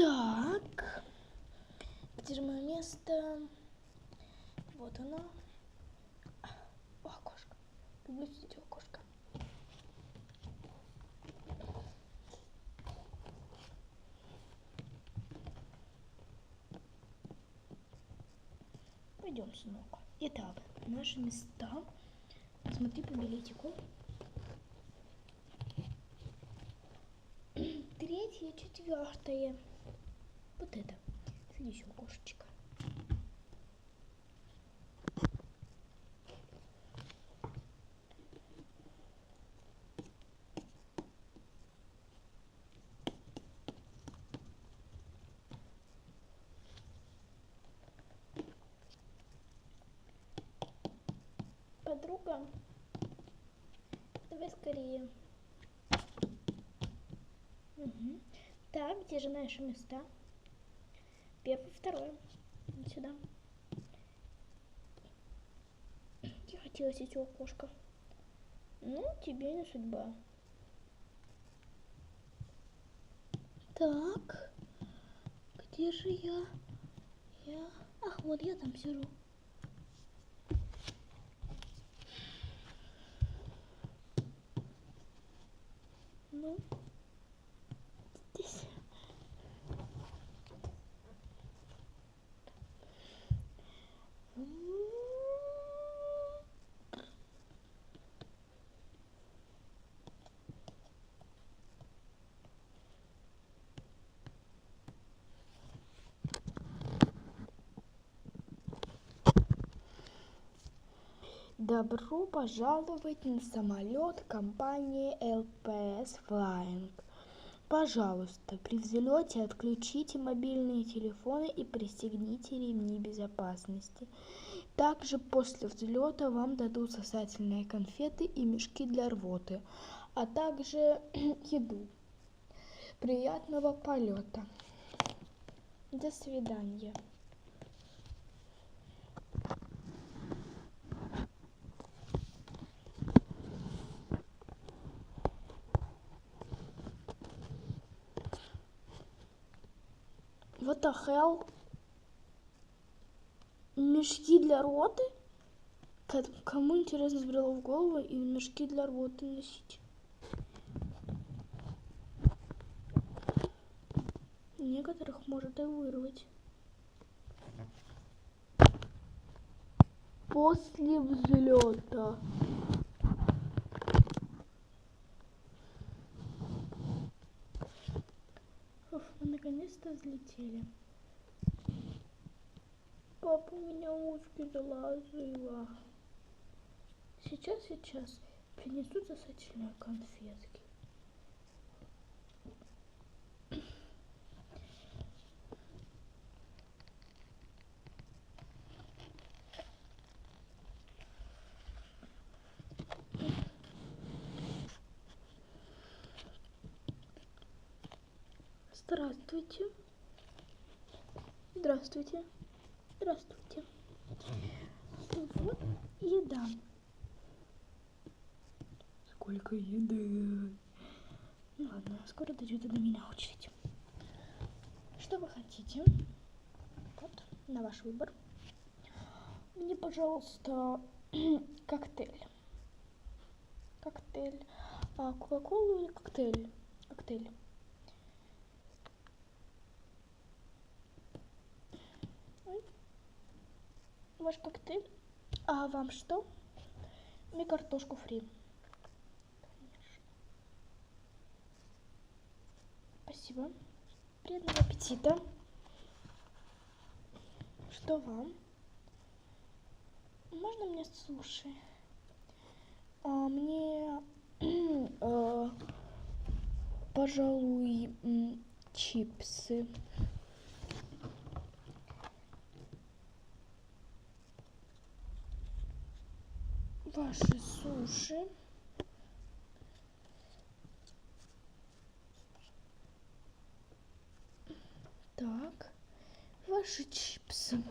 Так, где же мое место? Вот оно. О, окошко. Люблю сидеть у окошка. Пойдем, сынок. Итак, наши места. Смотри по билетику. 3, 4. Вот это. Следующее окошечко. Подруга, давай скорее. Угу. Так, где же наши места? 1, 2. Вот сюда. Я хотела сесть у окошка. Ну, тебе не судьба. Так, где же я? Ах, вот я там сижу. Ну, здесь. Добро пожаловать на самолет компании LPS Flying. Пожалуйста, при взлете отключите мобильные телефоны и пристегните ремни безопасности. Также после взлета вам дадут сосательные конфеты и мешки для рвоты, а также еду. Приятного полета. До свидания. What the hell? Мешки для рвоты? Кому интересно взбрело в голову и мешки для рвоты носить? Некоторых может и вырвать. После взлета. Мы наконец-то взлетели. Папа, у меня ушки заложила. Сейчас принесут сосательные конфетки. Здравствуйте. Здравствуйте. Здравствуйте. Вот еда. Сколько еды. Ну ладно, скоро дойдет до меня очередь. Что вы хотите? Вот, на ваш выбор. Мне, пожалуйста, коктейль. Коктейль. Кока-колу или коктейль? Коктейль. Ой. Ваш коктейль. А вам что? Мне картошку фри. Конечно. Спасибо. Приятного аппетита. Что вам? Можно мне суши? Мне, пожалуй, чипсы. Ваши суши. Так, ваши чипсы.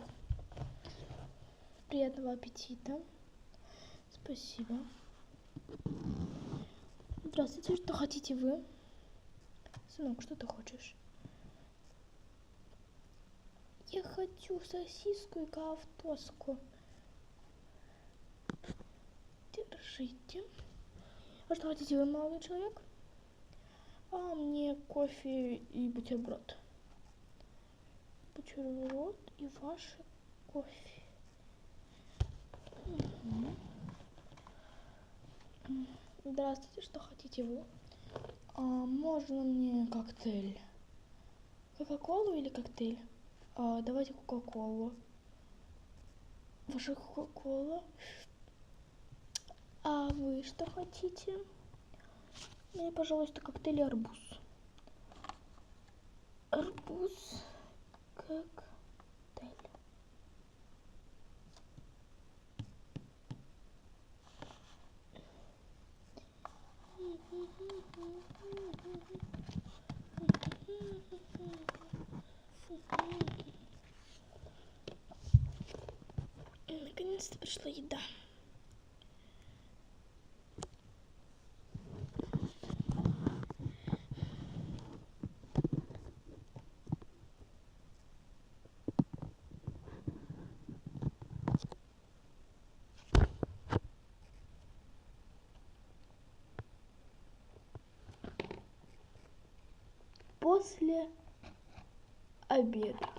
Приятного аппетита. Спасибо. Здравствуйте, что хотите вы? Сынок, что ты хочешь? Я хочу сосиску и картошку. Держите. А что хотите вы, молодой человек? А мне кофе и бутерброд. Бутерброд и ваше кофе. Здравствуйте, что хотите вы? Можно мне коктейль? Кока-колу или коктейль? Давайте кока-колу. Ваша кока-кола. А вы что хотите? Мне, пожалуйста, коктейль арбуз. Арбуз коктейль. Наконец-то пришла еда. После обеда.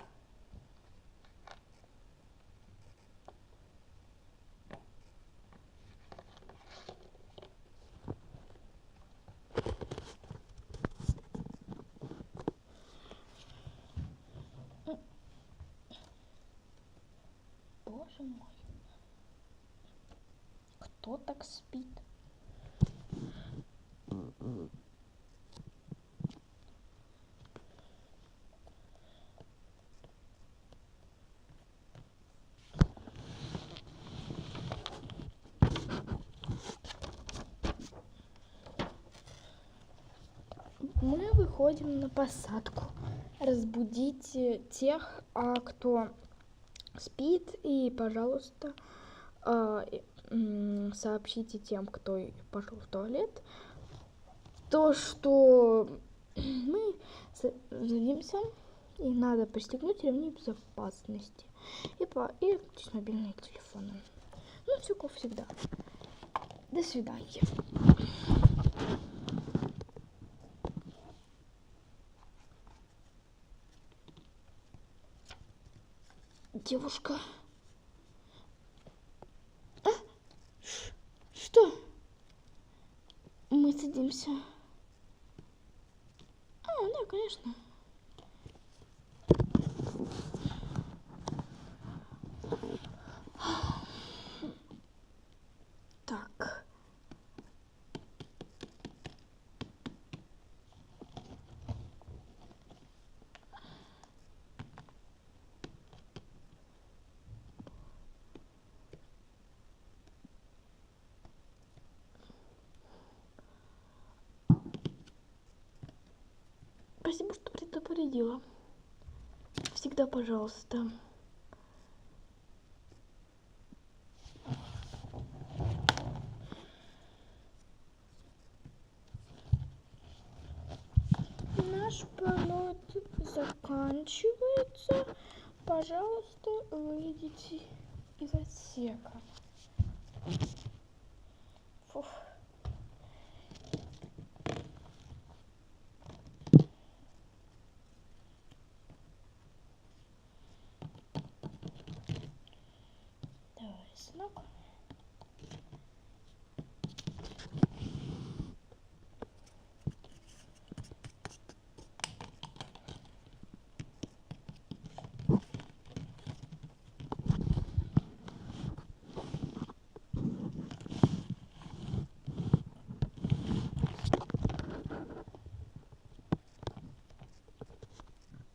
Боже мой. Кто так спит? Мы выходим на посадку. Разбудить тех, кто спит, и, пожалуйста, сообщите тем, кто пошел в туалет, то, что мы садимся, и надо пристегнуть ремни безопасности и включить мобильные телефоны. Ну, все как всегда. До свидания. Девушка. Что? Мы садимся. Да, конечно. Так. Спасибо, что предупредила. Всегда пожалуйста. Наш полет заканчивается. Пожалуйста, выйдите из отсека. Фух. Давай, сынок.